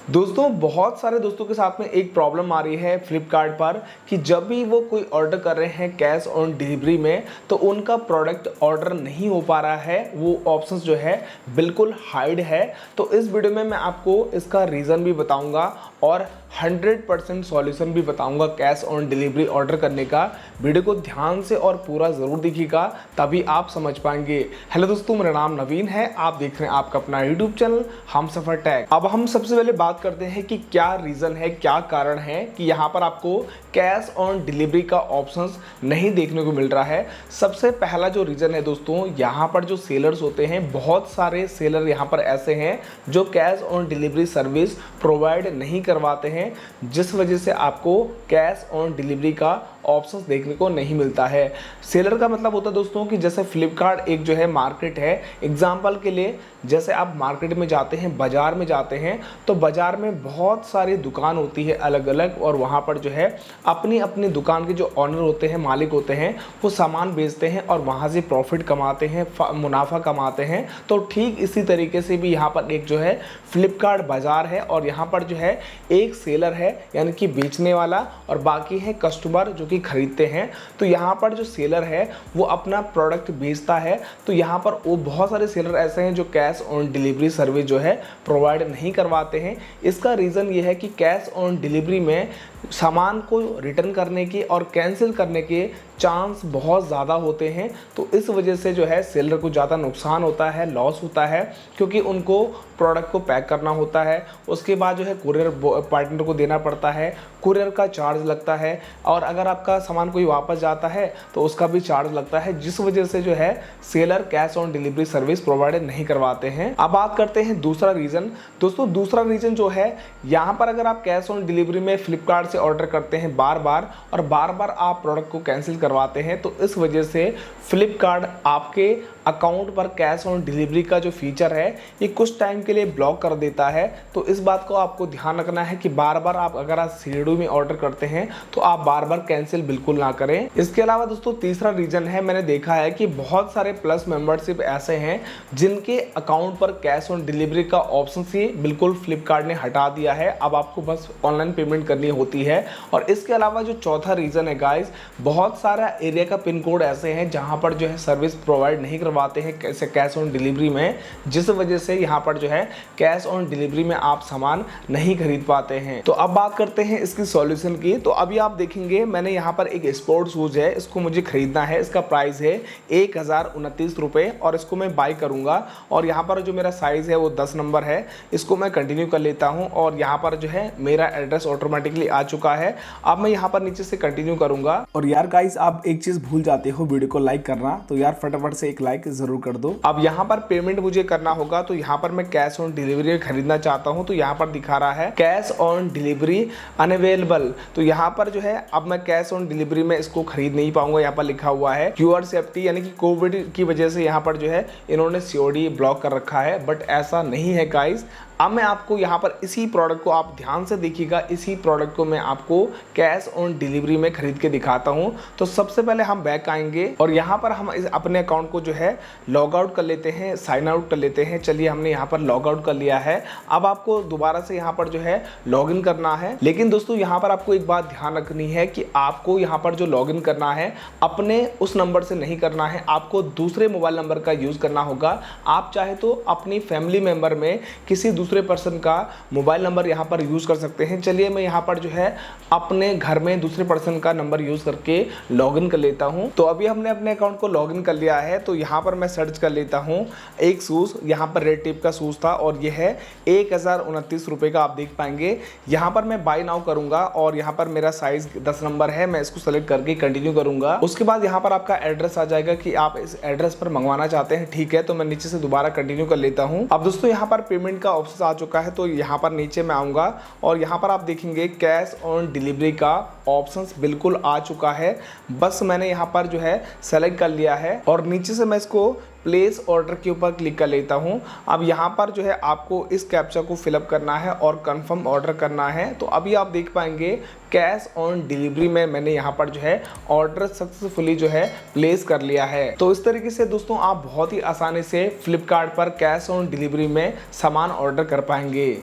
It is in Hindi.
दोस्तों बहुत सारे दोस्तों के साथ में एक प्रॉब्लम आ रही है फ्लिपकार्ट पर कि जब भी वो कोई ऑर्डर कर रहे हैं कैश ऑन डिलीवरी में तो उनका प्रोडक्ट ऑर्डर नहीं हो पा रहा है, वो ऑप्शंस जो है बिल्कुल हाइड है। तो इस वीडियो में मैं आपको इसका रीज़न भी बताऊंगा और 100% सॉल्यूशन भी बताऊंगा कैश ऑन डिलीवरी ऑर्डर करने का। वीडियो को ध्यान से और पूरा ज़रूर देखिएगा तभी आप समझ पाएंगे। हेलो दोस्तों, मेरा नाम नवीन है, आप देख रहे हैं आपका अपना यूट्यूब चैनल हमसफर टेक। अब हम सबसे पहले बात करते हैं कि क्या रीज़न है, क्या कारण है कि यहाँ पर आपको कैश ऑन डिलीवरी का ऑप्शंस नहीं देखने को मिल रहा है। सबसे पहला जो रीज़न है दोस्तों, यहाँ पर जो सेलर्स होते हैं, बहुत सारे सेलर यहाँ पर ऐसे हैं जो cash on delivery service provide नहीं करवाते हैं, जिस वजह से आपको कैश ऑन डिलीवरी का ऑप्शंस देखने को नहीं मिलता है। सेलर का मतलब होता है दोस्तों कि जैसे फ्लिपकार्ट एक जो है मार्केट है। एग्जांपल के लिए जैसे आप मार्केट में जाते हैं, बाज़ार में जाते हैं, तो बाज़ार में बहुत सारी दुकान होती है अलग अलग, और वहाँ पर जो है अपनी अपनी दुकान के जो ऑनर होते हैं, मालिक होते हैं, वो सामान बेचते हैं और वहाँ से प्रॉफिट कमाते हैं, मुनाफा कमाते हैं। तो ठीक इसी तरीके से भी यहाँ पर एक जो है फ्लिपकार्ट बाज़ार है और यहाँ पर जो है एक सेलर है यानी कि बेचने वाला, और बाकी है कस्टमर जो कि खरीदते हैं। तो यहाँ पर जो सेलर है वो अपना प्रोडक्ट बेचता है। तो यहाँ पर वो बहुत सारे सेलर ऐसे हैं जो कैश ऑन डिलीवरी सर्विस जो है प्रोवाइड नहीं करवाते हैं। इसका रीज़न ये है कि कैश ऑन डिलीवरी में सामान को रिटर्न करने के और कैंसिल करने के चांस बहुत ज़्यादा होते हैं। तो इस वजह से जो है सेलर को ज़्यादा नुकसान होता है, लॉस होता है, क्योंकि उनको प्रोडक्ट को पैक करना होता है, उसके बाद जो है कुरियर पार्टनर को देना पड़ता है, कुरियर का चार्ज लगता है, और अगर आपका सामान कोई वापस जाता है तो उसका भी चार्ज लगता है, जिस वजह से जो है seller cash on delivery service provide नहीं करवाते हैं। अब बात करते हैं दूसरा रीज़न। दोस्तों दूसरा रीज़न जो है, यहाँ पर अगर आप कैश ऑन डिलीवरी में फ्लिपकार्ट से ऑर्डर करते हैं बार बार और बार बार आप प्रोडक्ट को कैंसिल करवाते हैं, तो इस वजह से फ्लिपकार्ट आपके अकाउंट पर कैश ऑन डिलीवरी का जो फीचर है ये कुछ टाइम के लिए ब्लॉक कर देता है। तो इस बात को आपको ध्यान रखना है कि बार बार आप अगर आप सीडीओ में ऑर्डर करते हैं तो आप बार बार कैंसिल बिल्कुल ना करें। इसके अलावा दोस्तों तीसरा रीज़न है, मैंने देखा है कि बहुत सारे प्लस मेंबरशिप ऐसे हैं जिनके अकाउंट पर कैश ऑन डिलीवरी का ऑप्शन ही बिल्कुल फ्लिपकार्ट ने हटा दिया है। अब आपको बस ऑनलाइन पेमेंट करनी होती है। और इसके अलावा जो चौथा रीज़न है गाइज, बहुत सारा एरिया का पिन कोड ऐसे हैं जहाँ पर जो है सर्विस प्रोवाइड नहीं करवाते हैं कैसे कैश ऑन डिलीवरी में, जिस वजह से यहाँ पर जो है कैश ऑन डिलीवरी में आप सामान नहीं खरीद पाते हैं। तो अब बात करते हैं इसकी सॉल्यूशन की। तो अभी आप देखेंगे मैंने यहाँ पर एक स्पोर्ट्स शूज है, इसको मुझे खरीदना है। इसका प्राइस है 1029 रुपये और इसको मैं बाई करूँगा। और यहाँ पर जो मेरा साइज़ है वो 10 नंबर है। इसको मैं कंटिन्यू कर लेता हूँ और यहाँ पर जो है मेरा एड्रेस ऑटोमेटिकली आ चुका है। अब मैं यहाँ पर नीचे से कंटिन्यू करूँगा। और यार गाइस, आप एक चीज़ भूल जाते हो वीडियो को लाइक करना, तो यार फटाफट से एक लाइक जरूर कर दो। अब यहाँ पर पेमेंट मुझे करना होगा, तो यहाँ पर मैं कैश ऑन डिलीवरी खरीदना चाहता हूँ, तो यहाँ पर दिखा रहा है कैश ऑन डिलीवरी अनअवेलेबल। तो यहाँ पर जो है अब मैं कैश ऑन डिलीवरी में इसको खरीद नहीं पाऊंगा। यहाँ पर लिखा हुआ है क्यूआर सेफ्टी, यानी कि कोविड की वजह से यहाँ पर जो है इन्होंने सीओडी ब्लॉक कर रखा है, बट ऐसा नहीं है गाइस। अब मैं आपको यहाँ पर इसी प्रोडक्ट को आप ध्यान से देखिएगा, इसी प्रोडक्ट को मैं आपको कैश ऑन डिलीवरी में खरीद के दिखाता हूँ। तो सबसे पहले हम बैक आएंगे और यहाँ पर हम अपने अकाउंट को जो है लॉग आउट कर लेते हैं, साइन आउट कर लेते हैं। चलिए हमने यहाँ पर लॉग आउट कर लिया है। अब आपको दोबारा से यहाँ पर जो है लॉग इन करना है। लेकिन दोस्तों यहाँ पर आपको एक बात ध्यान रखनी है कि आपको यहाँ पर जो लॉग इन करना है अपने उस नंबर से नहीं करना है, आपको दूसरे मोबाइल नंबर का यूज़ करना होगा। आप चाहे तो अपनी फैमिली मेम्बर में किसी दूसरे पर्सन का मोबाइल नंबर यहाँ पर यूज़ कर सकते हैं। चलिए मैं यहाँ पर जो है अपने घर में दूसरे पर्सन का नंबर यूज़ करके लॉगिन कर लेता हूँ। तो अभी हमने अपने अकाउंट को लॉगिन कर लिया है। तो यहाँ पर मैं सर्च कर लेता हूँ एक शूज़, यहाँ पर रेड टेप का शूज़ था और ये है 1029 रुपये का, आप देख पाएंगे। यहाँ पर मैं बाय नाउ करूँगा और यहाँ पर मेरा साइज़ 10 नंबर है, मैं इसको सेलेक्ट करके कंटिन्यू करूँगा। उसके बाद यहाँ पर आपका एड्रेस आ जाएगा कि आप इस एड्रेस पर मंगवाना चाहते हैं। ठीक है, तो मैं नीचे से दोबारा कंटिन्यू कर लेता हूँ। अब दोस्तों यहाँ पर पेमेंट का ऑप्शन आ चुका है, तो यहाँ पर नीचे मैं आऊँगा और यहाँ पर आप देखेंगे कैश ऑन डिलीवरी का ऑप्शंस बिल्कुल आ चुका है। बस मैंने यहाँ पर जो है सेलेक्ट कर लिया है और नीचे से मैं इसको प्लेस ऑर्डर के ऊपर क्लिक कर लेता हूँ। अब यहाँ पर जो है आपको इस कैप्चा को फिलअप करना है और कंफर्म ऑर्डर करना है। तो अभी आप देख पाएंगे कैश ऑन डिलीवरी में मैंने यहाँ पर जो है ऑर्डर सक्सेसफुली जो है प्लेस कर लिया है। तो इस तरीके से दोस्तों आप बहुत ही आसानी से फ्लिपकार्ट पर कैश ऑन डिलीवरी में सामान ऑर्डर कर पाएंगे।